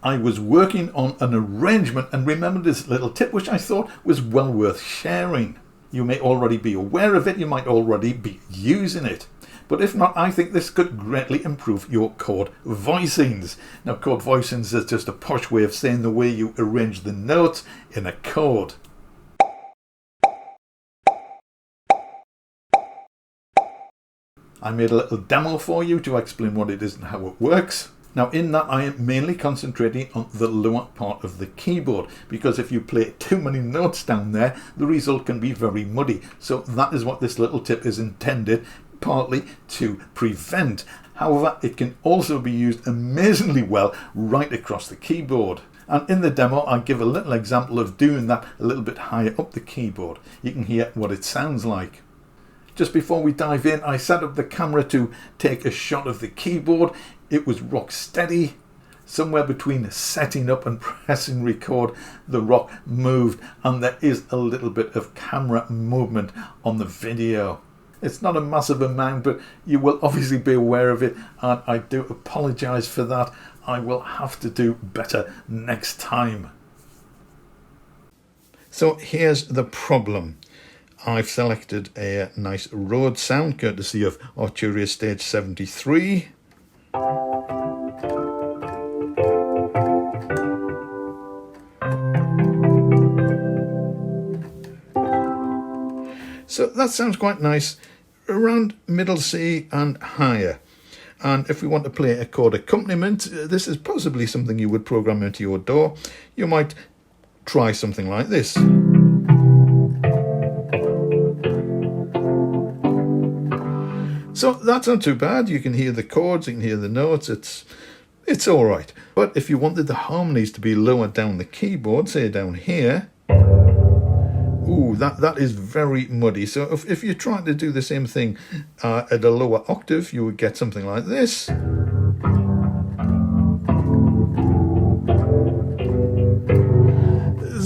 I was working on an arrangement and remembered this little tip which I thought was well worth sharing. You may already be aware of it, you might already be using it. But if not, I think this could greatly improve your chord voicings. Now, chord voicings is just a posh way of saying the way you arrange the notes in a chord. I made a little demo for you to explain what it is and how it works. Now, in that, I am mainly concentrating on the lower part of the keyboard, because if you play too many notes down there, the result can be very muddy. So that is what this little tip is intended partly to prevent. However, it can also be used amazingly well right across the keyboard. And in the demo, I give a little example of doing that a little bit higher up the keyboard. You can hear what it sounds like. Just before we dive in, I set up the camera to take a shot of the keyboard. It was rock steady. Somewhere between setting up and pressing record, the rock moved, and there is a little bit of camera movement on the video. It's not a massive amount, but you will obviously be aware of it, and I do apologise for that. I will have to do better next time. So here's the problem. I've selected a nice Rhodes sound courtesy of Arturia Stage 73. So that sounds quite nice, around middle C and higher. And if we want to play a chord accompaniment, this is possibly something you would program into your DAW. You might try something like this. So that's not too bad. You can hear the chords, you can hear the notes, it's all right. But if you wanted the harmonies to be lower down the keyboard, say down here, ooh, that is very muddy. So if you're trying to do the same thing at a lower octave, you would get something like this.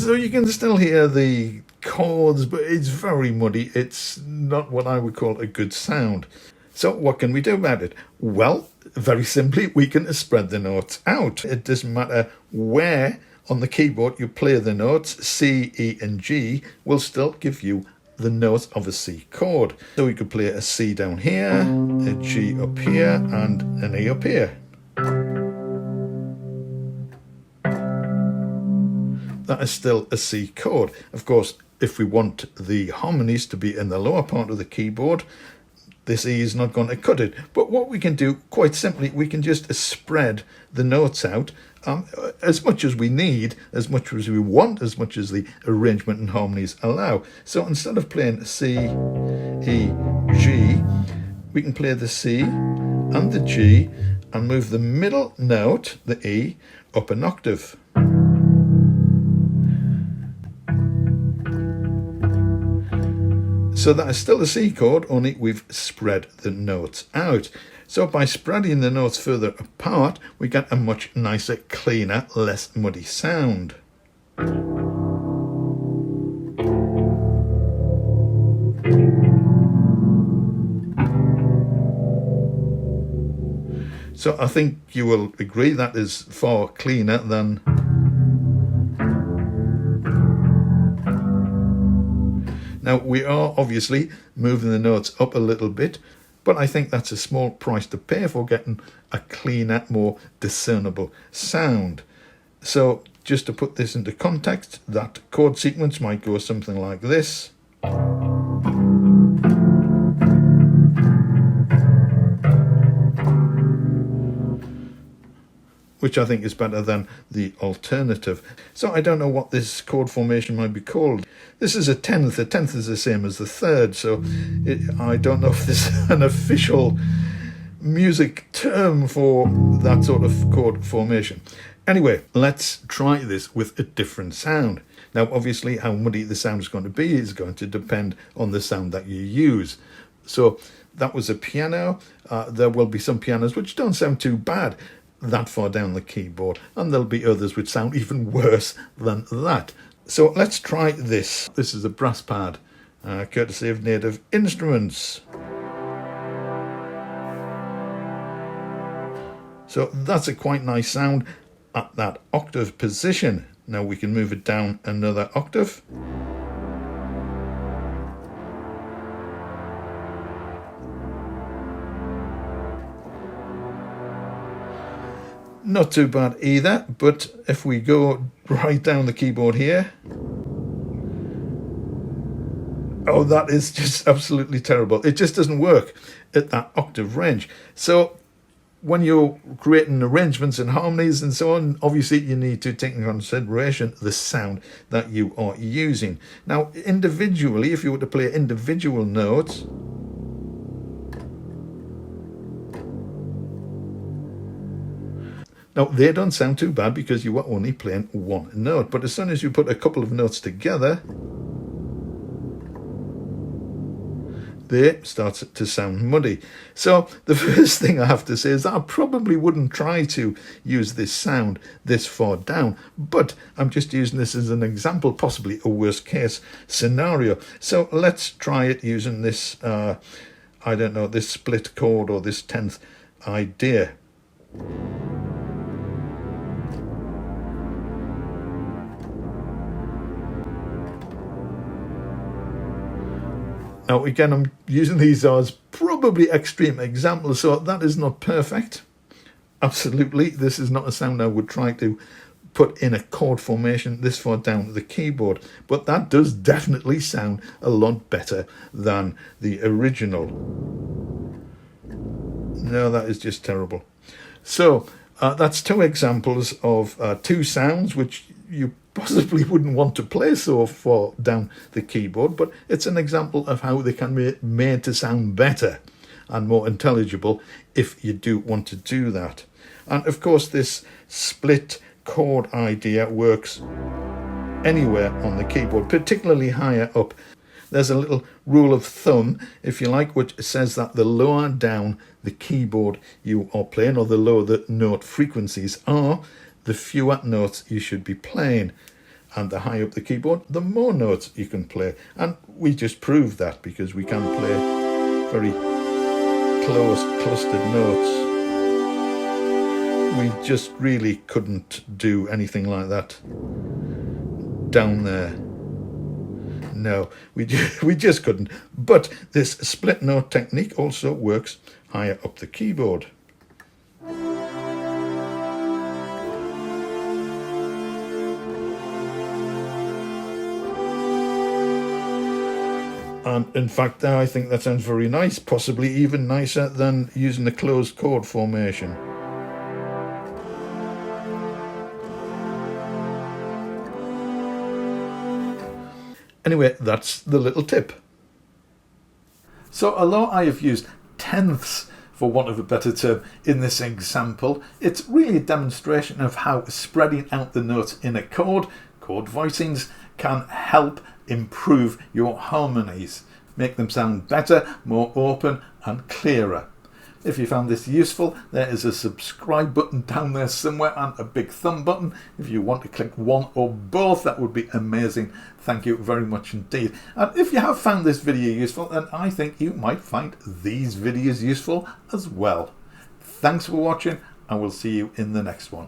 So you can still hear the chords, but it's very muddy. It's not what I would call a good sound. So what can we do about it? Well, very simply, we can spread the notes out. It doesn't matter where on the keyboard you play the notes. C, E and G will still give you the notes of a C chord. So we could play a C down here, a G up here, and an E up here. That is still a C chord. Of course, if we want the harmonies to be in the lower part of the keyboard, this E is not going to cut it. But what we can do, quite simply, we can just spread the notes out as much as we need, as much as we want, as much as the arrangement and harmonies allow. So instead of playing C, E, G, we can play the C and the G and move the middle note, the E, up an octave. So that is still a C chord, only we've spread the notes out. So by spreading the notes further apart, we get a much nicer, cleaner, less muddy sound. So I think you will agree that is far cleaner than Now, we are obviously moving the notes up a little bit, but I think that's a small price to pay for getting a cleaner, more discernible sound. So just to put this into context, that chord sequence might go something like this. Which I think is better than the alternative. So I don't know what this chord formation might be called. This is a tenth. A tenth is the same as the third, so I don't know if this is an official music term for that sort of chord formation. Anyway, let's try this with a different sound. Now, obviously, how muddy the sound is going to be is going to depend on the sound that you use. So that was a piano. There will be some pianos which don't sound too bad that far down the keyboard, and there'll be others which sound even worse than that. So let's try this. This is a brass pad, courtesy of Native Instruments. So that's a quite nice sound. at that octave position. Now we can move it down another octave. Not too bad either, but if we go right down the keyboard here, oh, that is just absolutely terrible. It just doesn't work at that octave range. So when you're creating arrangements and harmonies and so on, obviously you need to take into consideration the sound that you are using. Now, individually, if you were to play individual notes, now, they don't sound too bad because you are only playing one note. But as soon as you put a couple of notes together, they start to sound muddy. So the first thing I have to say is that I probably wouldn't try to use this sound this far down, but I'm just using this as an example, possibly a worst case scenario. So let's try it using this, I don't know, this split chord or this 10th idea. Now again, I'm using these as probably extreme examples, so that is not perfect. Absolutely, this is not a sound I would try to put in a chord formation this far down the keyboard, but that does definitely sound a lot better than the original. No, that is just terrible. So that's two examples of two sounds which you possibly wouldn't want to play so far down the keyboard, but it's an example of how they can be made to sound better and more intelligible if you do want to do that. And of course, this split chord idea works anywhere on the keyboard, particularly higher up. There's a little rule of thumb, if you like, which says that the lower down the keyboard you are playing, or the lower the note frequencies are, the fewer notes you should be playing. And the higher up the keyboard, the more notes you can play. And we just proved that because we can play very close clustered notes. We just really couldn't do anything like that down there. No, we just couldn't. But this split note technique also works higher up the keyboard. And in fact, I think that sounds very nice, possibly even nicer than using the closed chord formation. Anyway, that's the little tip. So although I have used tenths, for want of a better term, in this example, it's really a demonstration of how spreading out the notes in a chord voicings, can help improve your harmonies, make them sound better, more open and clearer. If you found this useful, there is a subscribe button down there somewhere and a big thumb button. If you want to click one or both, that would be amazing. Thank you very much indeed. And if you have found this video useful, then I think you might find these videos useful as well. Thanks for watching, and we'll see you in the next one.